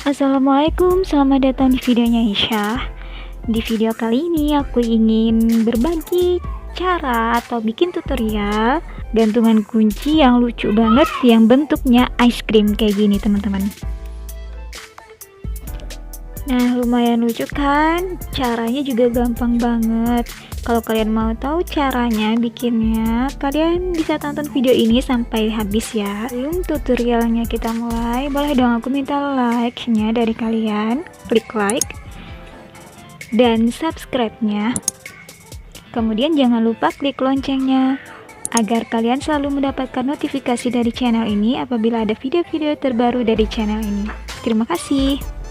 Assalamualaikum, selamat datang di videonya Aiesha. Di video kali ini aku ingin berbagi cara atau bikin tutorial gantungan kunci yang lucu banget, yang bentuknya ice cream kayak gini teman-teman. Nah, lumayan lucu kan? Caranya juga gampang banget. Kalau kalian mau tahu caranya bikinnya, kalian bisa tonton video ini sampai habis ya. Sebelum tutorialnya kita mulai, boleh dong aku minta like-nya dari kalian. Klik like dan subscribe-nya. Kemudian jangan lupa klik loncengnya agar kalian selalu mendapatkan notifikasi dari channel ini apabila ada video-video terbaru dari channel ini. Terima kasih.